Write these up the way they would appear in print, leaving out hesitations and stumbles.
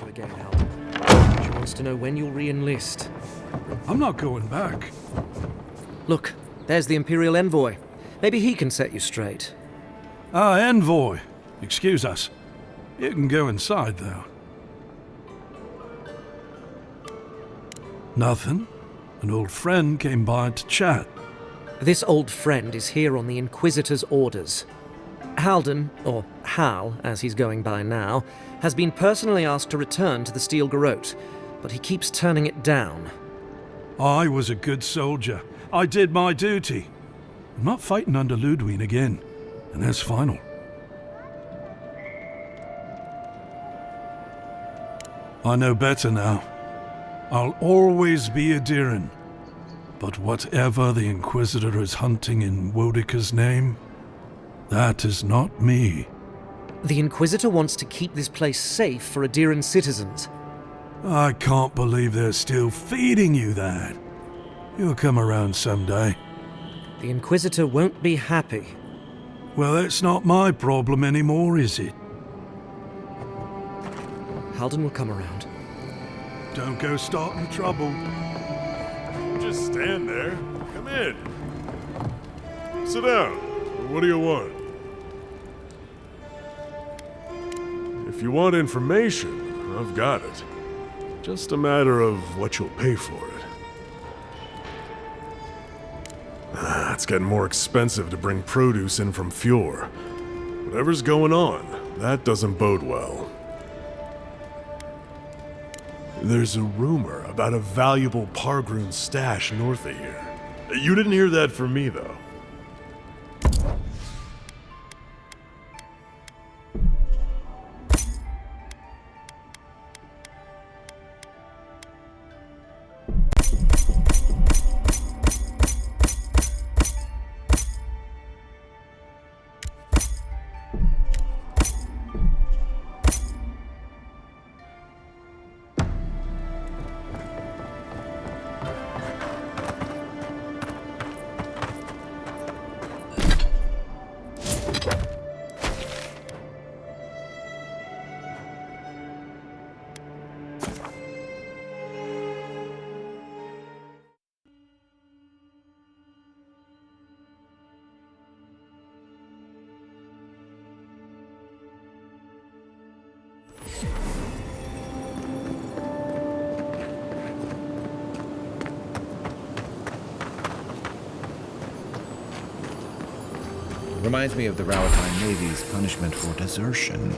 about you again, Halden. She wants to know when you'll re-enlist. I'm not going back. Look, there's the Imperial Envoy. Maybe he can set you straight. Ah, Envoy. Excuse us. You can go inside, though. Nothing. An old friend came by to chat. This old friend is here on the Inquisitor's orders. Halden, or Hal, as he's going by now, has been personally asked to return to the Steel Garrote, but he keeps turning it down. I was a good soldier. I did my duty. I'm not fighting under Ludwig again, and that's final. I know better now. I'll always be a Diran. But whatever the Inquisitor is hunting in Wodika's name, that is not me. The Inquisitor wants to keep this place safe for Adiran citizens. I can't believe they're still feeding you that. You'll come around someday. The Inquisitor won't be happy. Well, that's not my problem anymore, is it? Halden will come around. Don't go starting trouble. Just stand there. Come in. Sit down. What do you want? If you want information, I've got it. Just a matter of what you'll pay for it. It's getting more expensive to bring produce in from Fjord. Whatever's going on, that doesn't bode well. There's a rumor about a valuable Pargroon stash north of here. You didn't hear that from me, though. Reminds me of the Rowatine Navy's punishment for desertion.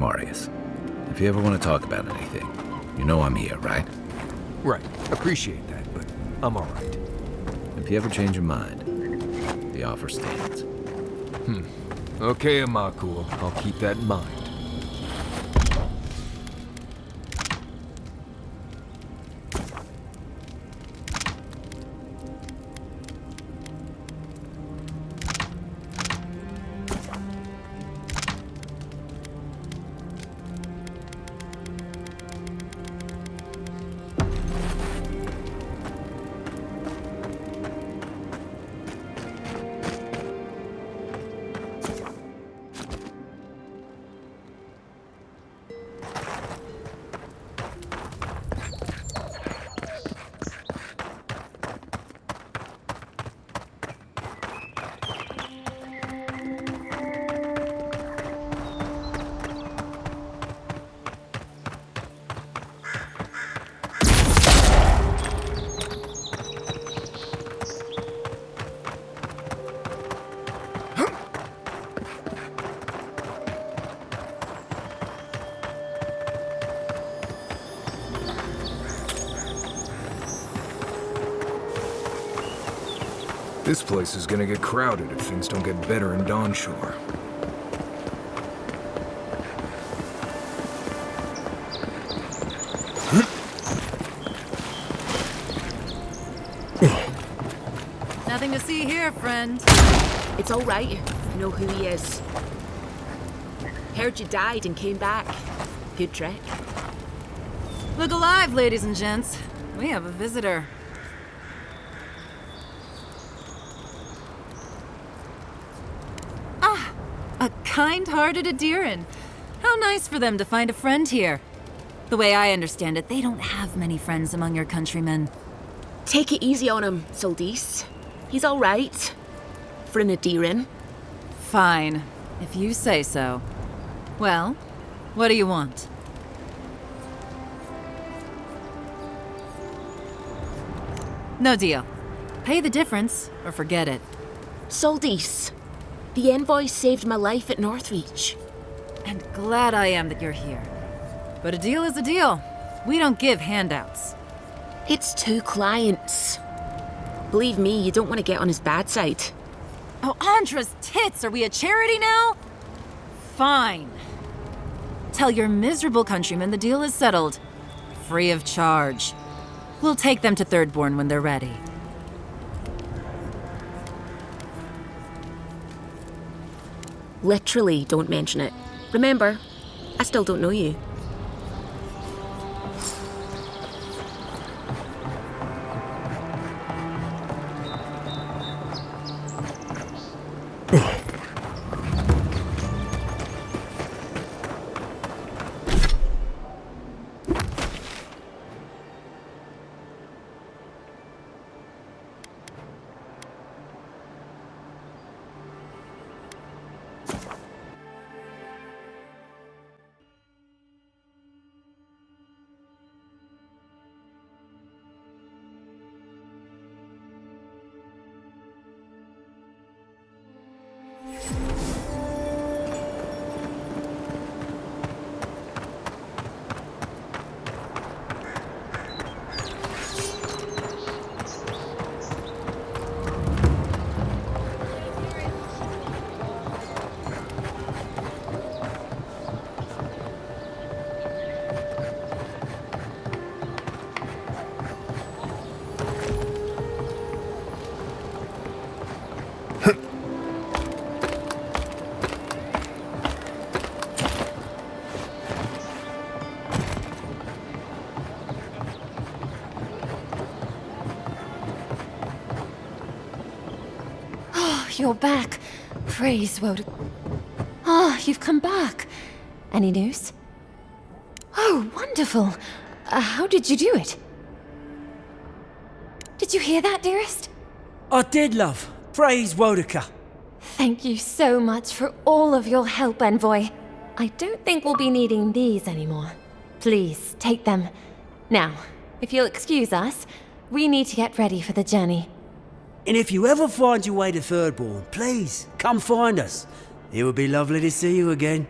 Marius, if you ever want to talk about anything, you know I'm here, right? Right. Appreciate that, but I'm alright. If you ever change your mind, the offer stands. Okay, Amakul. I'll keep that in mind. This place is gonna get crowded if things don't get better in Dawnshore. Nothing to see here, friend. It's all right. I know who he is. Heard you died and came back. Good trick. Look alive, ladies and gents. We have a visitor. Ah, a kind-hearted Adiran. How nice for them to find a friend here. The way I understand it, they don't have many friends among your countrymen. Take it easy on him, Soldis. He's all right. For an Adiran. Fine, if you say so. Well, what do you want? No deal. Pay the difference, or forget it. Soldis, the envoy saved my life at Northreach. And glad I am that you're here. But a deal is a deal. We don't give handouts. It's 2 clients. Believe me, you don't want to get on his bad side. Oh, Andra's tits! Are we a charity now? Fine. Tell your miserable countrymen the deal is settled. Free of charge. We'll take them to Thirdborn when they're ready. Literally, don't mention it. Remember, I still don't know you. You're back. Praise Woden. Ah, you've come back. Any news? Oh, wonderful. How did you do it? Did you hear that, dearest? I did, love. Praise Wodica. Thank you so much for all of your help, Envoy. I don't think we'll be needing these anymore. Please, take them. Now, if you'll excuse us, we need to get ready for the journey. And if you ever find your way to Thirdborn, please, come find us. It would be lovely to see you again.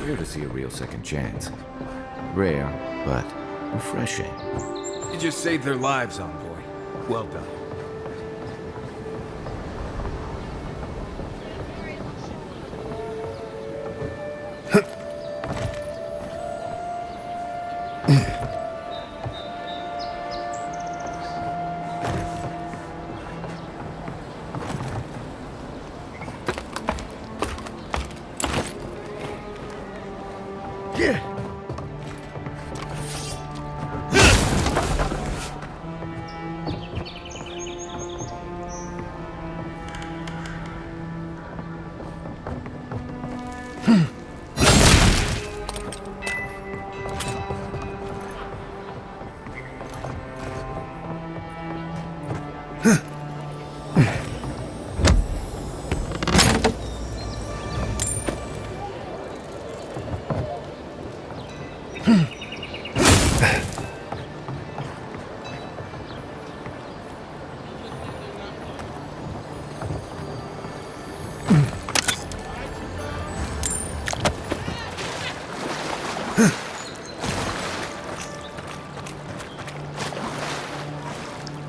Rare to see a real second chance. Rare, but refreshing. You just saved their lives, Envoy. Well done.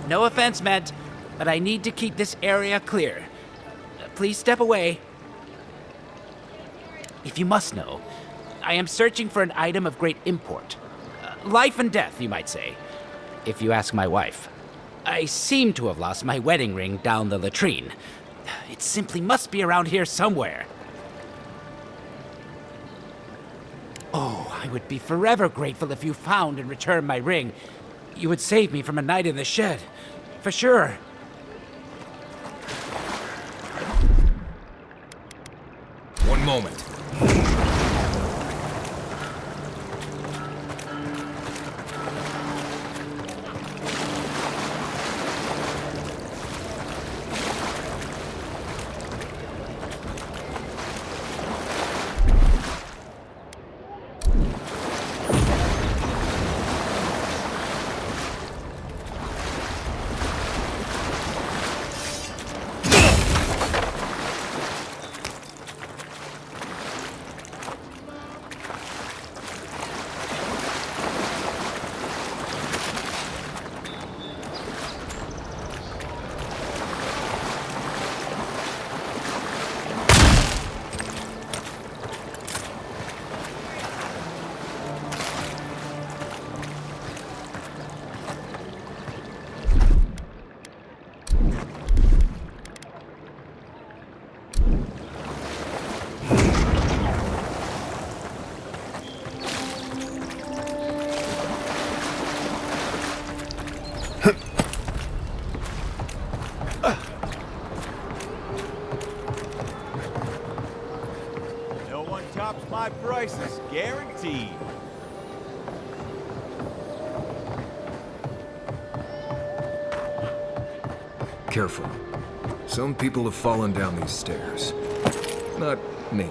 No offense meant, but I need to keep this area clear. Please step away. If you must know, I am searching for an item of great import. Life and death, you might say, if you ask my wife. I seem to have lost my wedding ring down the latrine. It simply must be around here somewhere. Oh, I would be forever grateful if you found and returned my ring. You would save me from a night in the shed. For sure. One moment. No one tops my prices, guaranteed. Careful. Some people have fallen down these stairs. Not me.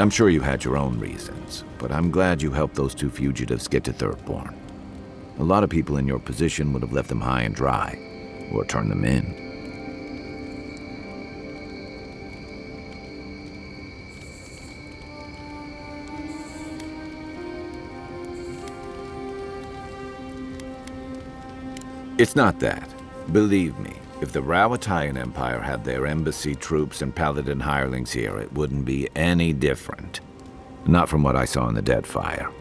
I'm sure you had your own reasons, but I'm glad you helped those two fugitives get to Thirdborn. A lot of people in your position would have left them high and dry, or turned them in. It's not that. Believe me, if the Rawatayan Empire had their embassy troops and paladin hirelings here, it wouldn't be any different. Not from what I saw in the Deadfire.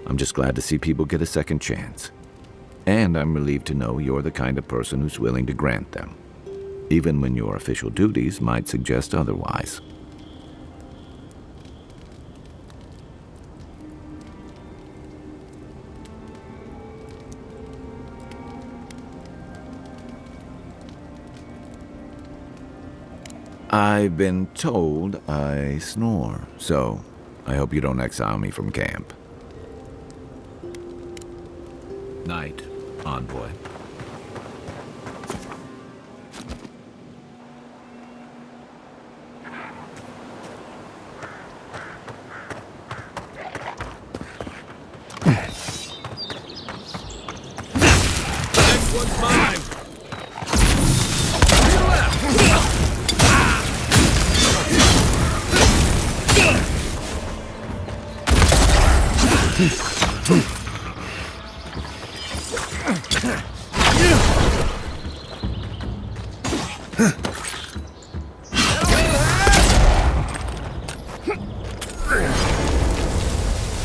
I'm just glad to see people get a second chance. And I'm relieved to know you're the kind of person who's willing to grant them, even when your official duties might suggest otherwise. I've been told I snore, so I hope you don't exile me from camp. Night, envoy. Next one's mine!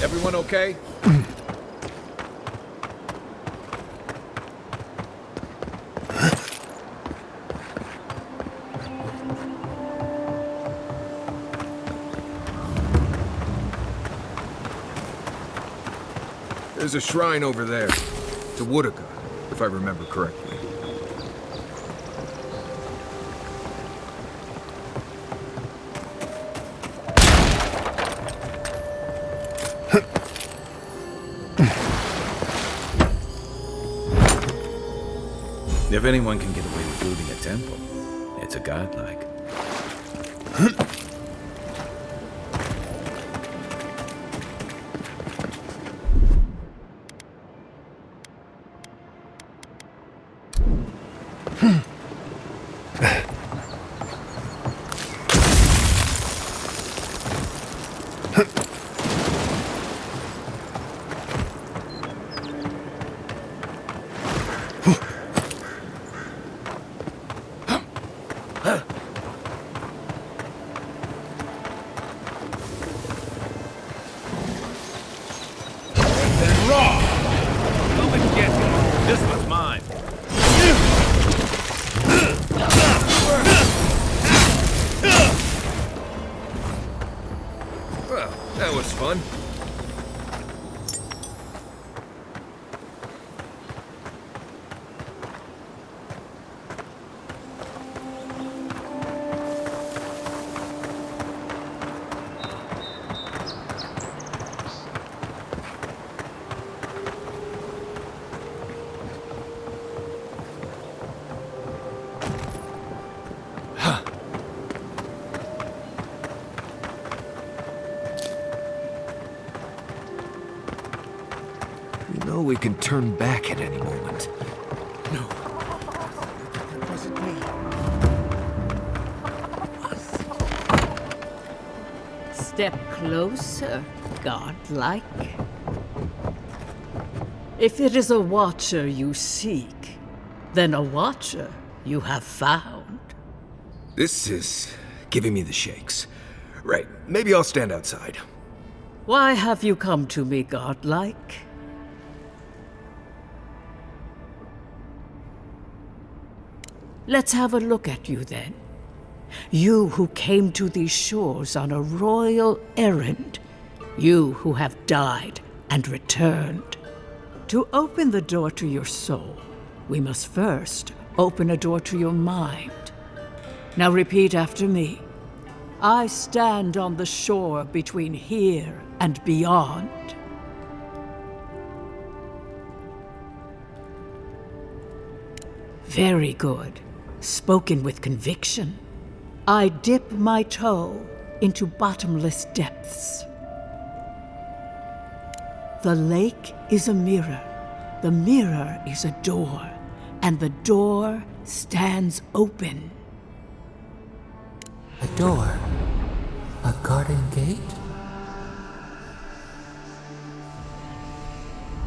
Everyone okay? There's a shrine over there, to Woodica, if I remember correctly. If anyone can get away with looting a temple, it's a godlike. That was fun. You know we can turn back at any moment. No. It wasn't me. Step closer, godlike. If it is a watcher you seek, then a watcher you have found. This is giving me the shakes. Right, maybe I'll stand outside. Why have you come to me, godlike? Let's have a look at you then. You who came to these shores on a royal errand. You who have died and returned. To open the door to your soul, we must first open a door to your mind. Now repeat after me. I stand on the shore between here and beyond. Very good. Spoken with conviction. I dip my toe into bottomless depths. The lake is a mirror, the mirror is a door, and the door stands open. A door? A garden gate?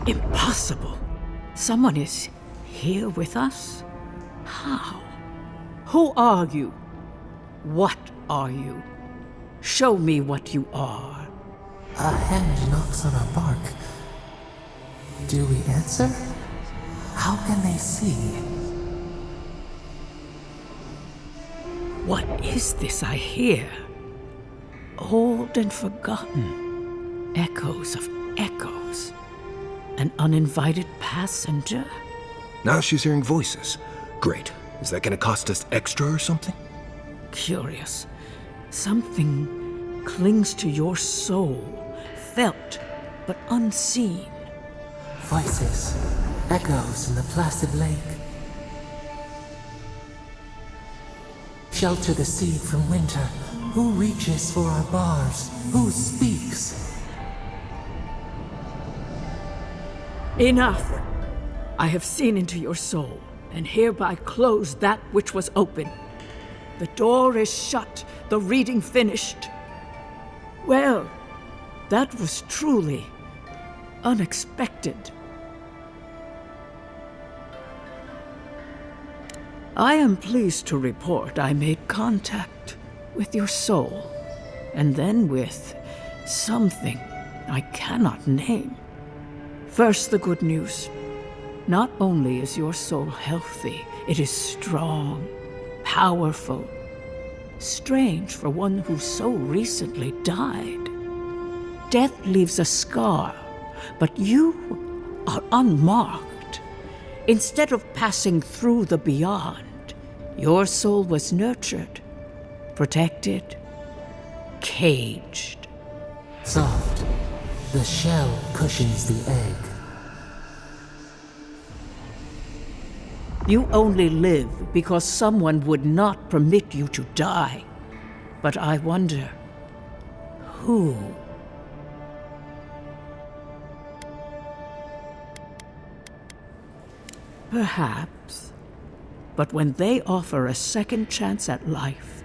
Impossible. Someone is here with us? How? Who are you? What are you? Show me what you are. A hand knocks on our bark. Do we answer? How can they see? What is this I hear? Old and forgotten. Echoes of echoes. An uninvited passenger? Now she's hearing voices. Great. Is that gonna cost us extra or something? Curious. Something clings to your soul, felt but unseen. Voices, echoes in the placid lake. Shelter the seed from winter. Who reaches for our bars? Who speaks? Enough! I have seen into your soul, and hereby close that which was open. The door is shut, the reading finished. Well, that was truly unexpected. I am pleased to report I made contact with your soul, and then with something I cannot name. First, the good news. Not only is your soul healthy, it is strong, powerful. Strange for one who so recently died. Death leaves a scar, but you are unmarked. Instead of passing through the beyond, your soul was nurtured, protected, caged. Soft. The shell cushions the egg. You only live because someone would not permit you to die. But I wonder, who? Perhaps. But when they offer a second chance at life,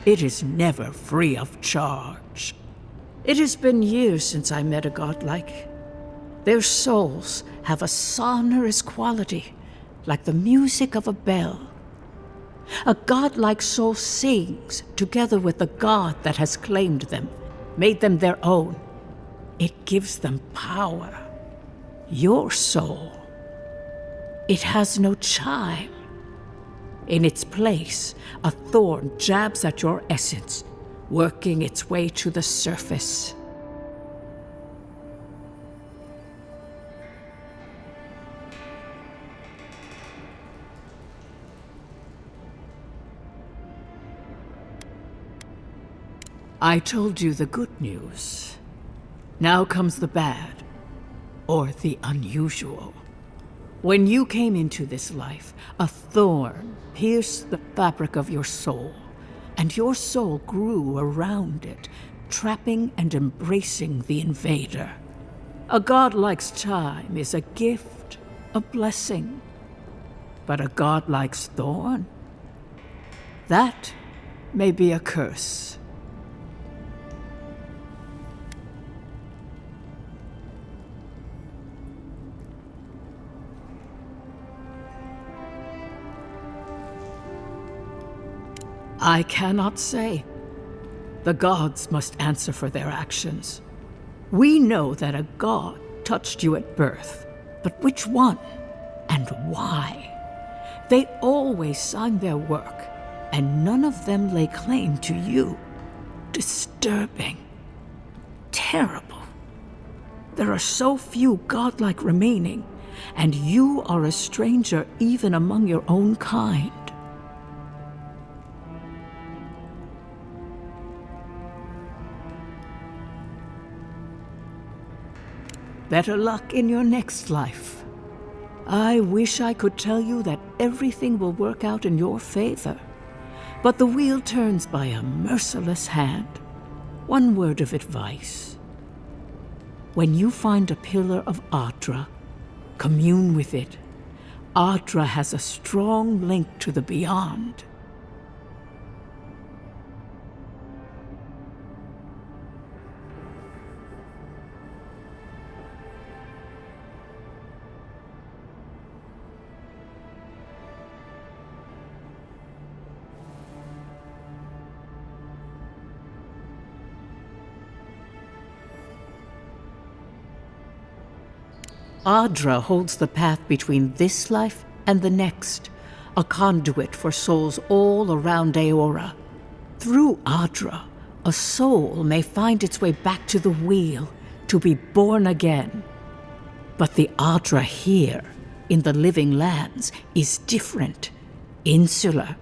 it is never free of charge. It has been years since I met a godlike. Their souls have a sonorous quality, like the music of a bell. A godlike soul sings together with the god that has claimed them, made them their own. It gives them power. Your soul, it has no chime. In its place, a thorn jabs at your essence, working its way to the surface. I told you the good news. Now comes the bad, or the unusual. When you came into this life, a thorn pierced the fabric of your soul, and your soul grew around it, trapping and embracing the invader. A godlike's time is a gift, a blessing. But a godlike's thorn? That may be a curse. I cannot say. The gods must answer for their actions. We know that a god touched you at birth, but which one and why? They always signed their work, and none of them lay claim to you. Disturbing. Terrible. There are so few godlike remaining, and you are a stranger even among your own kind. Better luck in your next life. I wish I could tell you that everything will work out in your favor, but the wheel turns by a merciless hand. one word of advice. When you find a pillar of Ardra, commune with it. Ardra has a strong link to the beyond. Ardra holds the path between this life and the next, a conduit for souls all around Aora. Through Ardra, a soul may find its way back to the wheel, to be born again. But the Ardra here, in the living lands, is different, insular.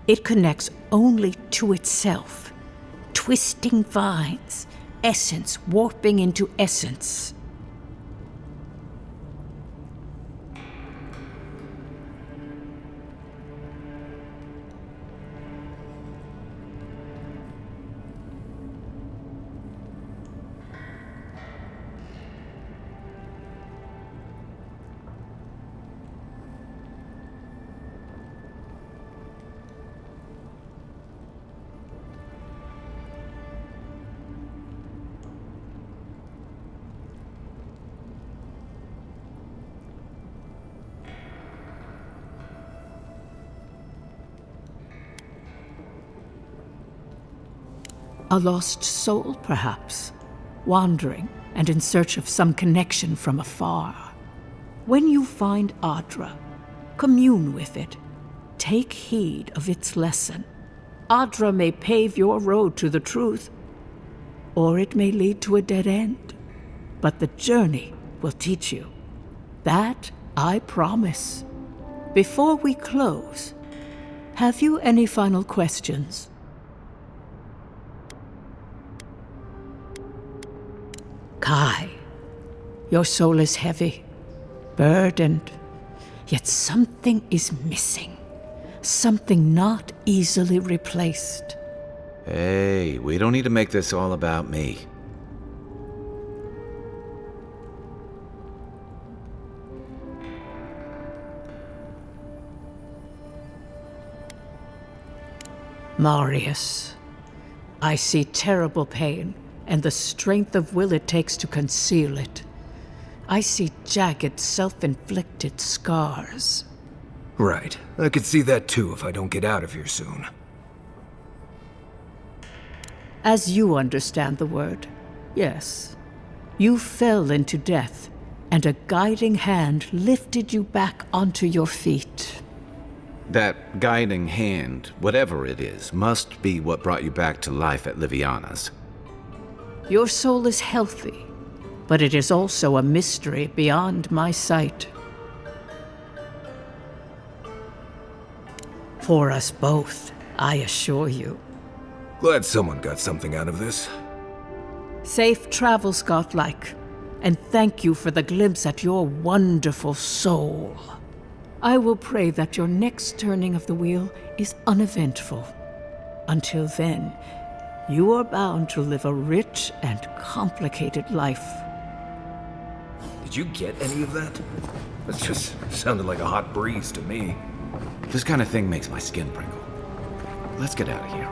It connects only to itself, twisting vines, essence warping into essence. A lost soul, perhaps, wandering and in search of some connection from afar. When you find Ardra, commune with it. Take heed of its lesson. Ardra may pave your road to the truth, or it may lead to a dead end. But the journey will teach you. That I promise. Before we close, have you any final questions? Kai, your soul is heavy, burdened, yet something is missing. Something not easily replaced. Hey, we don't need to make this all about me. Marius, I see terrible pain and the strength of will it takes to conceal it. I see jagged, self-inflicted scars. Right. I could see that too if I don't get out of here soon. As you understand the word, yes. You fell into death, and a guiding hand lifted you back onto your feet. That guiding hand, whatever it is, must be what brought you back to life at Liviana's. Your soul is healthy, but it is also a mystery beyond my sight. For us both, I assure you. Glad someone got something out of this. Safe travels, godlike, and thank you for the glimpse at your wonderful soul. I will pray that your next turning of the wheel is uneventful. Until then, you are bound to live a rich and complicated life. Did you get any of that? That just sounded like a hot breeze to me. This kind of thing makes my skin prickle. Let's get out of here.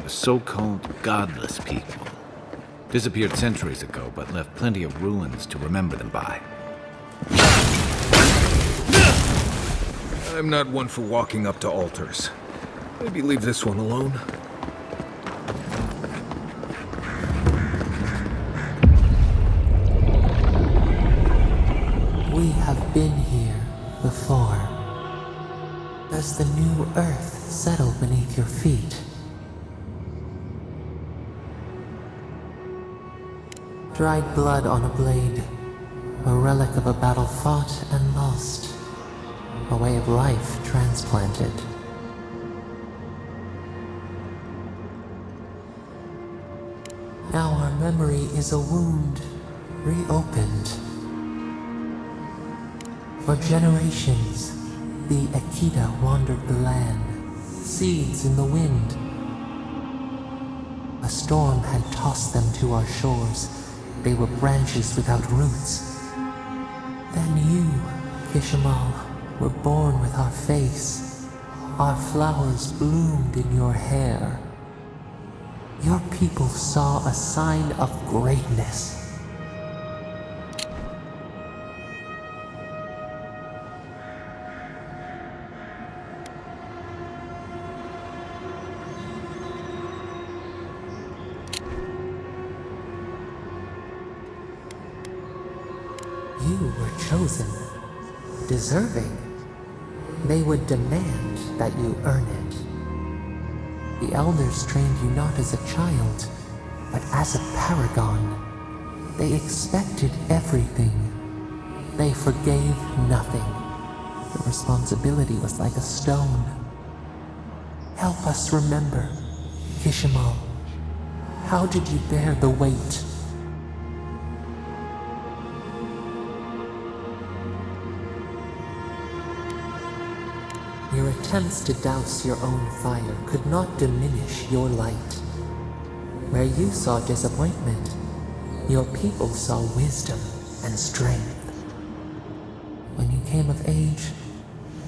So-called godless people. Disappeared centuries ago, but left plenty of ruins to remember them by. I'm not one for walking up to altars. Maybe leave this one alone. We have been here before. Does the new earth settle beneath your feet? Dried blood on a blade, a relic of a battle fought and lost, a way of life transplanted. Now our memory is a wound reopened. For generations, the Akita wandered the land, seeds in the wind. A storm had tossed them to our shores. They were branches without roots. Then you, Kishimal, were born with our face. Our flowers bloomed in your hair. Your people saw a sign of greatness. You were chosen, deserving. They would demand that you earn it. The elders trained you not as a child, but as a paragon. They expected everything. They forgave nothing. The responsibility was like a stone. Help us remember, Kishimal. How did you bear the weight? Your attempts to douse your own fire could not diminish your light. Where you saw disappointment, your people saw wisdom and strength. When you came of age,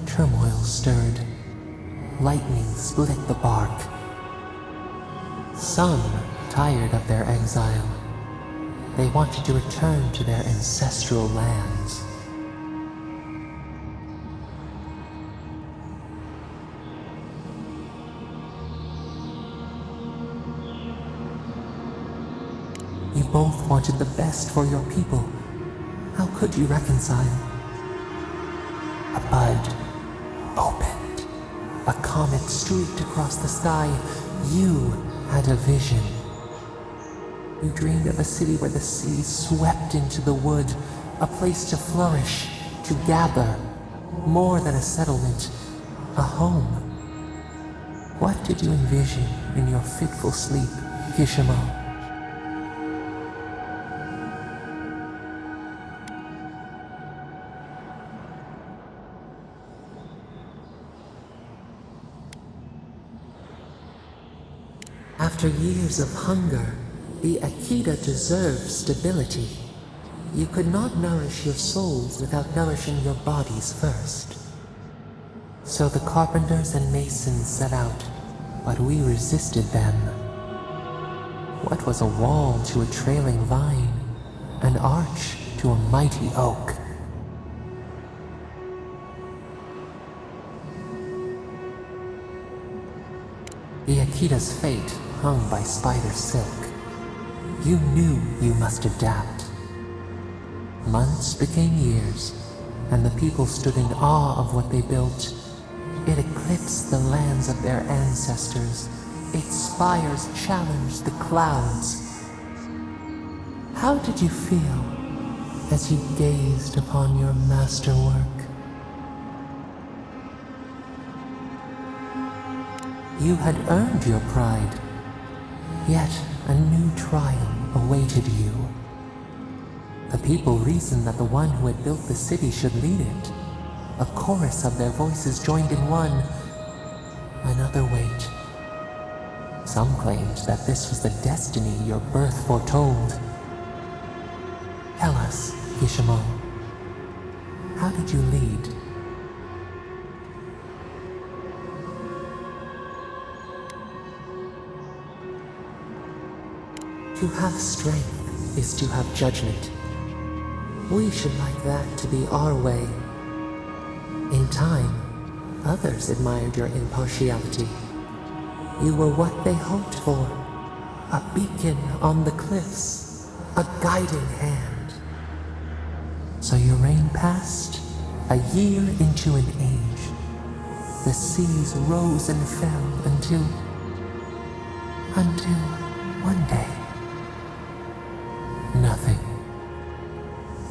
turmoil stirred. Lightning split the bark. Some tired of their exile. They wanted to return to their ancestral lands. You both wanted the best for your people. How could you reconcile? A bud opened. A comet streaked across the sky. You had a vision. You dreamed of a city where the sea swept into the wood, a place to flourish, to gather, more than a settlement, a home. What did you envision in your fitful sleep, Kishimal? After years of hunger, the Akita deserved stability. You could not nourish your souls without nourishing your bodies first. So the carpenters and masons set out, but we resisted them. What was a wall to a trailing vine? An arch to a mighty oak? The Akita's fate hung by spider silk. You knew you must adapt. Months became years, and the people stood in awe of what they built. It eclipsed the lands of their ancestors. Its spires challenged the clouds. How did you feel as you gazed upon your masterwork? You had earned your pride, yet a new trial awaited you. The people reasoned that the one who had built the city should lead it. A chorus of their voices joined in one. Another wait. Some claimed that this was the destiny your birth foretold. Tell us, Kishimo, how did you lead? To have strength is to have judgment. We should like that to be our way. In time, others admired your impartiality. You were what they hoped for. A beacon on the cliffs. A guiding hand. So your reign passed, a year into an age. The seas rose and fell until one day. Nothing.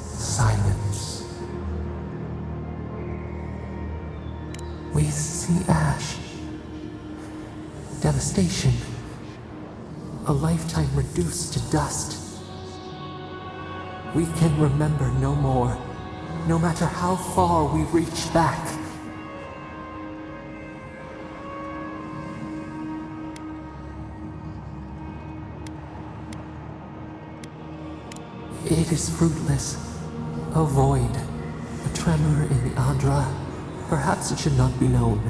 Silence. We see ash. Devastation. A lifetime reduced to dust. We can remember no more, no matter how far we reach back. It is fruitless. A void. A tremor in the Adra. Perhaps it should not be known.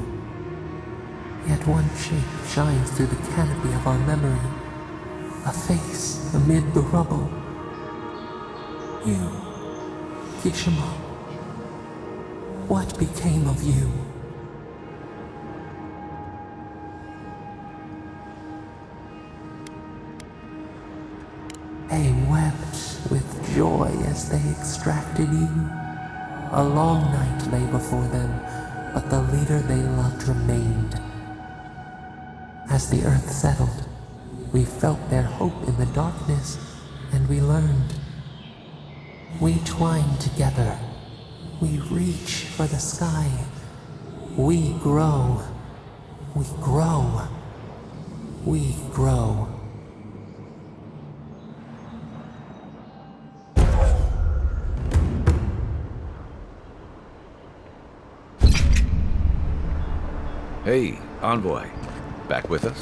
Yet one shape shines through the canopy of our memory. A face amid the rubble. You, Kishimo. What became of you? They wept with joy as they extracted you. A long night lay before them, but the leader they loved remained. As the earth settled, we felt their hope in the darkness, and we learned. We twine together. We reach for the sky. We grow. We grow. We grow. Hey, Envoy. Back with us?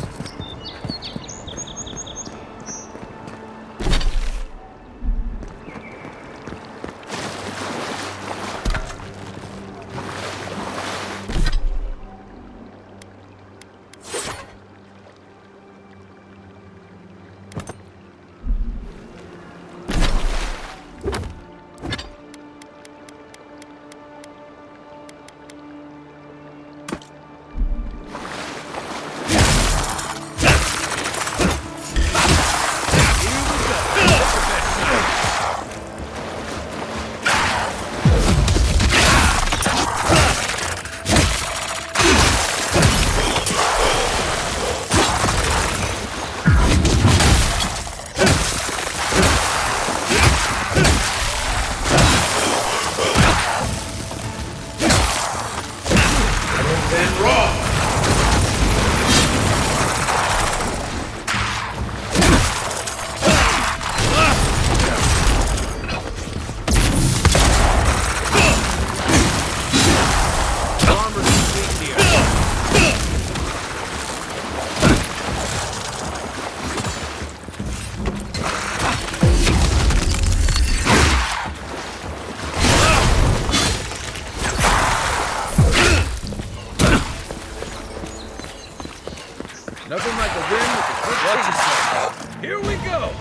Nothing like a win with a good chainsaw. Here we go!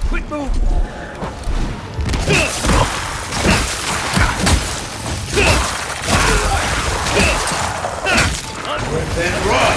Quick move! Onward then, run!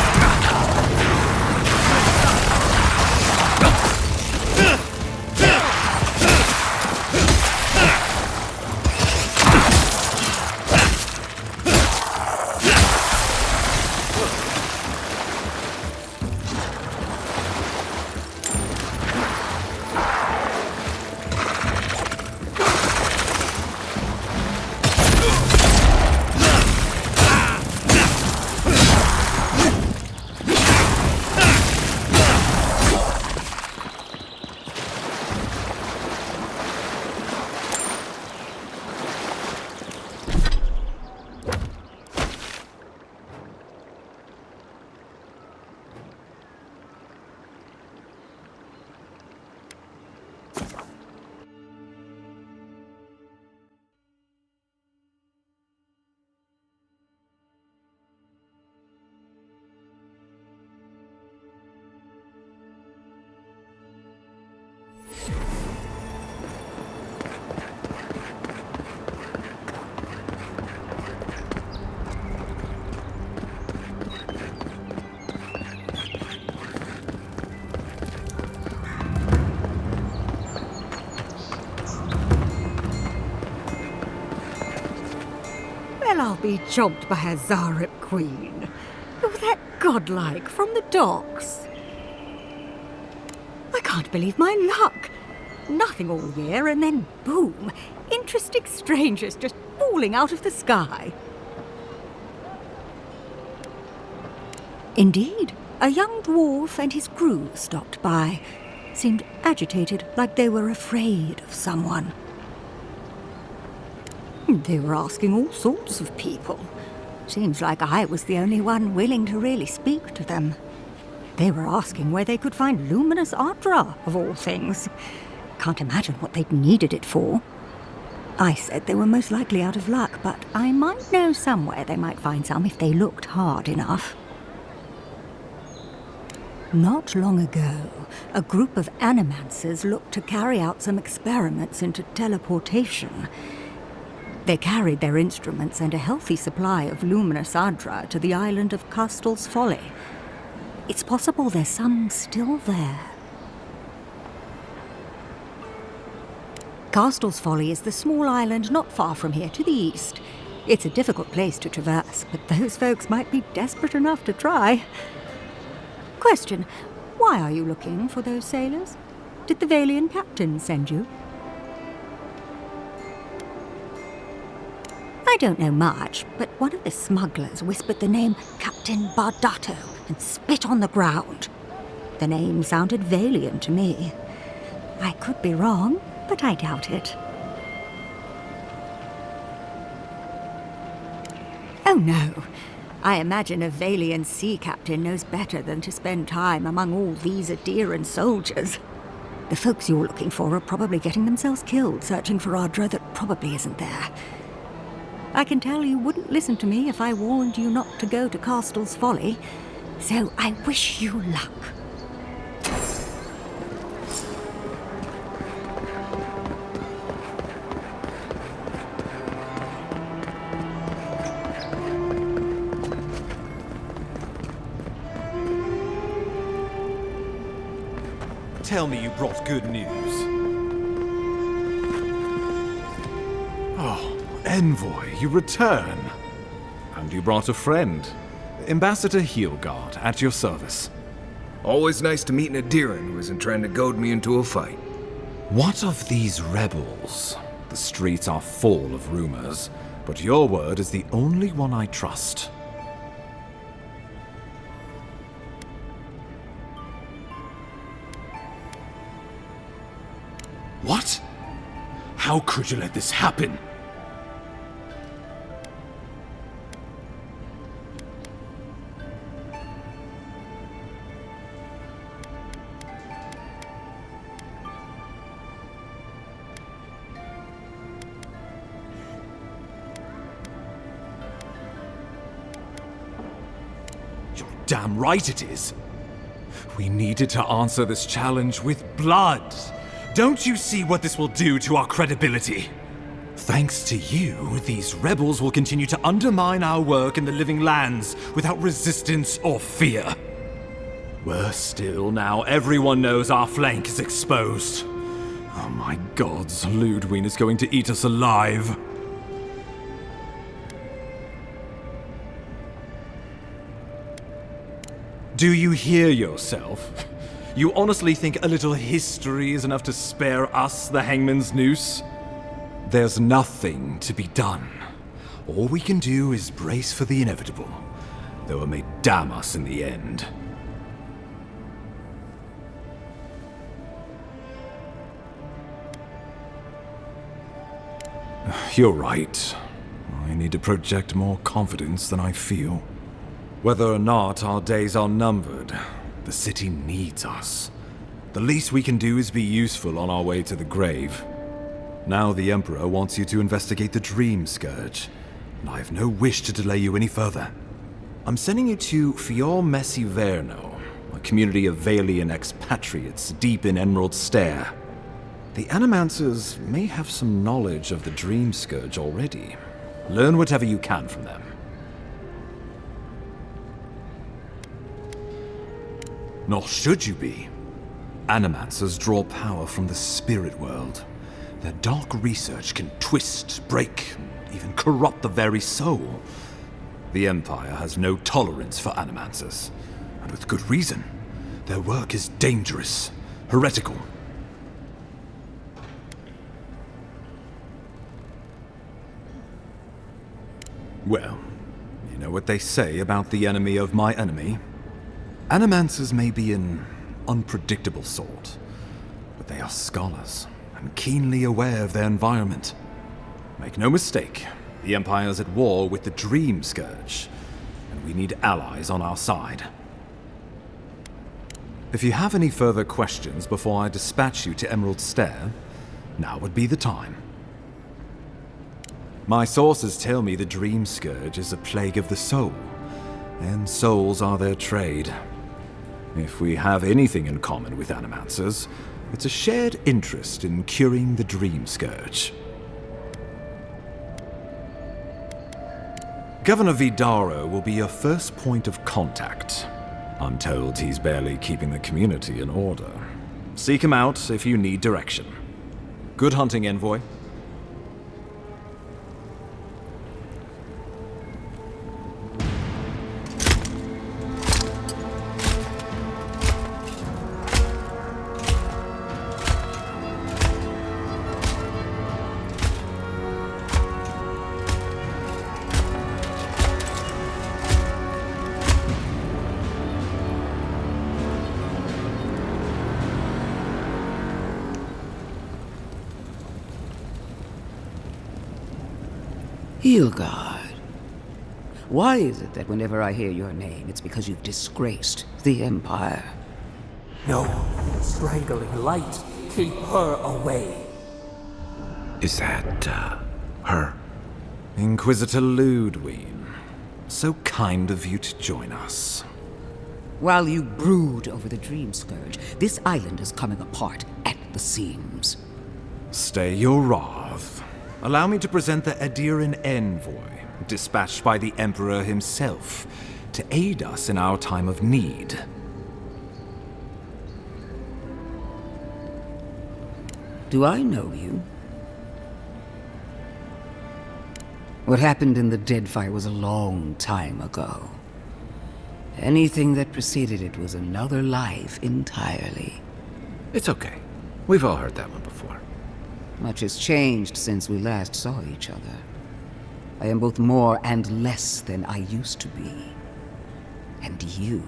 Well, I'll be chomped by a Zarep queen. Oh, that godlike from the docks. I can't believe my luck. Nothing all year, and then boom, interesting strangers just falling out of the sky. Indeed, a young dwarf and his crew stopped by. Seemed agitated, like they were afraid of someone. They were asking all sorts of people. Seems like I was the only one willing to really speak to them. They were asking where they could find luminous Ardra, of all things. Can't imagine what they'd needed it for. I said they were most likely out of luck, but I might know somewhere they might find some if they looked hard enough. Not long ago, a group of animancers looked to carry out some experiments into teleportation. They carried their instruments and a healthy supply of luminous Ardra to the island of Castel's Folly. It's possible there's some still there. Castel's Folly is the small island not far from here to the east. It's a difficult place to traverse, but those folks might be desperate enough to try. Question, why are you looking for those sailors? Did the Valian captain send you? I don't know much, but one of the smugglers whispered the name Captain Bardato and spit on the ground. The name sounded Valian to me. I could be wrong, but I doubt it. Oh no. I imagine a Valian sea captain knows better than to spend time among all these Adiran soldiers. The folks you're looking for are probably getting themselves killed searching for Ardra that probably isn't there. I can tell you wouldn't listen to me if I warned you not to go to Castel's Folly, so I wish you luck. Tell me you brought good news. Oh, Envoy, you return. And you brought a friend. Ambassador Heelguard, at your service. Always nice to meet an Adiran who isn't trying to goad me into a fight. What of these rebels? The streets are full of rumors, but your word is the only one I trust. What? How could you let this happen? You're damn right it is. We needed to answer this challenge with blood. Don't you see what this will do to our credibility? Thanks to you, these rebels will continue to undermine our work in the Living Lands without resistance or fear. Worse still, now everyone knows our flank is exposed. Oh my gods, Ludwig is going to eat us alive. Do you hear yourself? You honestly think a little history is enough to spare us the Hangman's Noose? There's nothing to be done. All we can do is brace for the inevitable, though it may damn us in the end. You're right. I need to project more confidence than I feel. Whether or not our days are numbered, the city needs us. The least we can do is be useful on our way to the grave. Now the Emperor wants you to investigate the Dream Scourge, and I have no wish to delay you any further. I'm sending you to Fior Messi Verno, a community of Valian expatriates deep in Emerald Stair. The Animancers may have some knowledge of the Dream Scourge already. Learn whatever you can from them. Nor should you be. Animancers draw power from the spirit world. Their dark research can twist, break, even corrupt the very soul. The Empire has no tolerance for animancers, and with good reason. Their work is dangerous, heretical. Well, you know what they say about the enemy of my enemy? Animancers may be an unpredictable sort, but they are scholars and keenly aware of their environment. Make no mistake, the Empire's at war with the Dream Scourge, and we need allies on our side. If you have any further questions before I dispatch you to Emerald Stair, now would be the time. My sources tell me the Dream Scourge is a plague of the soul, and souls are their trade. If we have anything in common with Animancers, it's a shared interest in curing the Dream Scourge. Governor Vidaro will be your first point of contact. I'm told he's barely keeping the community in order. Seek him out if you need direction. Good hunting, Envoy. Hilgard. Why is it that whenever I hear your name, it's because you've disgraced the Empire? No, strangling light. Keep her away. Is that, her? Inquisitor Ludwig. So kind of you to join us. While you brood over the Dream Scourge, this island is coming apart at the seams. Stay your wrath. Allow me to present the Adiran Envoy, dispatched by the Emperor himself, to aid us in our time of need. Do I know you? What happened in the Deadfire was a long time ago. Anything that preceded it was another life entirely. It's okay. We've all heard that one before. Much has changed since we last saw each other. I am both more and less than I used to be. And you.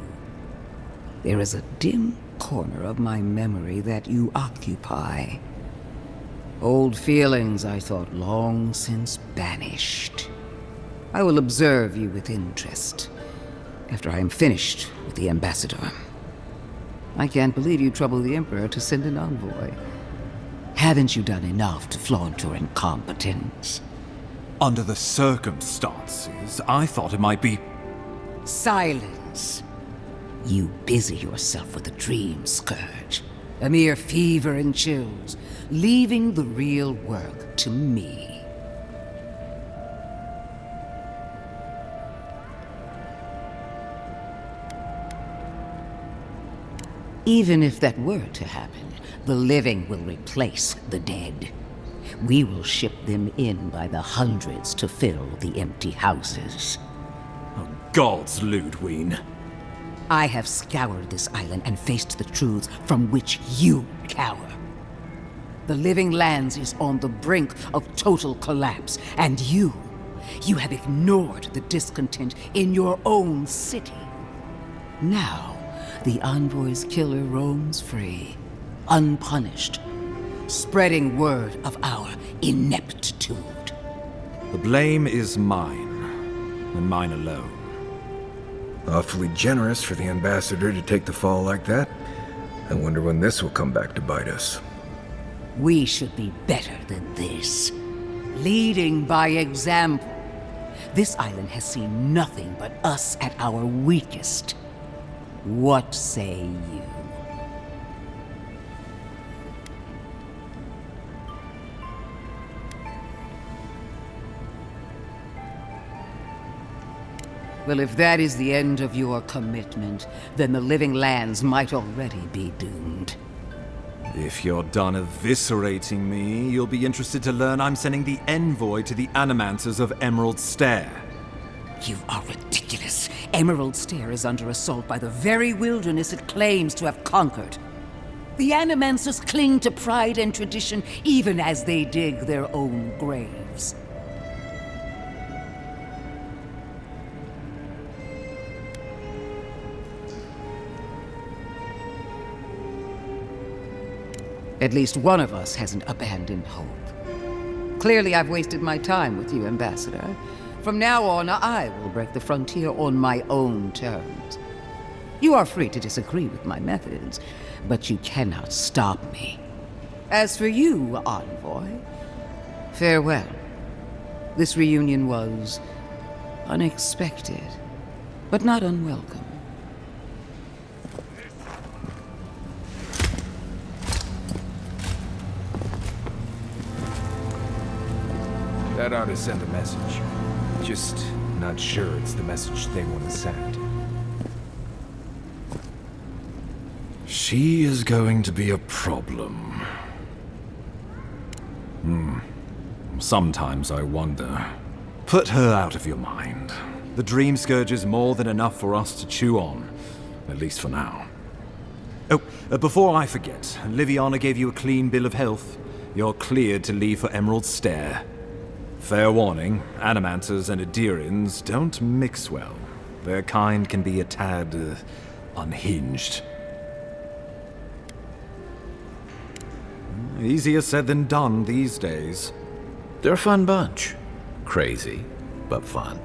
There is a dim corner of my memory that you occupy. Old feelings I thought long since banished. I will observe you with interest after I am finished with the ambassador. I can't believe you troubled the Emperor to send an envoy. Haven't you done enough to flaunt your incompetence? Under the circumstances, I thought it might be... Silence. You busy yourself with the Dream Scourge. A mere fever and chills, leaving the real work to me. Even if that were to happen, the living will replace the dead. We will ship them in by the hundreds to fill the empty houses. Oh, gods, Ludwig. I have scoured this island and faced the truths from which you cower. The Living Lands is on the brink of total collapse, and you have ignored the discontent in your own city. Now, the Envoy's killer roams free, unpunished, spreading word of our ineptitude. The blame is mine, and mine alone. Awfully generous for the ambassador to take the fall like that. I wonder when this will come back to bite us. We should be better than this. Leading by example. This island has seen nothing but us at our weakest. What say you? Well, if that is the end of your commitment, then the Living Lands might already be doomed. If you're done eviscerating me, you'll be interested to learn I'm sending the envoy to the Animancers of Emerald Stair. You are ridiculous. Emerald Stair is under assault by the very wilderness it claims to have conquered. The Animancers cling to pride and tradition even as they dig their own graves. At least one of us hasn't abandoned hope. Clearly, I've wasted my time with you, Ambassador. From now on, I will break the frontier on my own terms. You are free to disagree with my methods, but you cannot stop me. As for you, Envoy, farewell. This reunion was unexpected, but not unwelcome. That ought to send a message. Just not sure it's the message they want to send. She is going to be a problem. Sometimes I wonder. Put her out of your mind. The Dream Scourge is more than enough for us to chew on. At least for now. Oh, before I forget, Liviana gave you a clean bill of health. You're cleared to leave for Emerald Stair. Fair warning, Animancers and Adirians don't mix well. Their kind can be a tad unhinged. Easier said than done these days. They're a fun bunch. Crazy, but fun.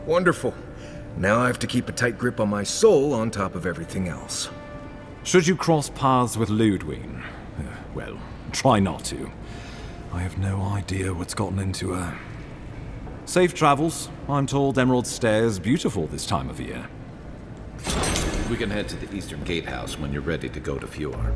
Wonderful. Now I have to keep a tight grip on my soul on top of everything else. Should you cross paths with Ludwig, well, try not to. I have no idea what's gotten into her. Safe travels. I'm told Emerald Stair's beautiful this time of year. We can head to the Eastern Gatehouse when you're ready to go to Fjord.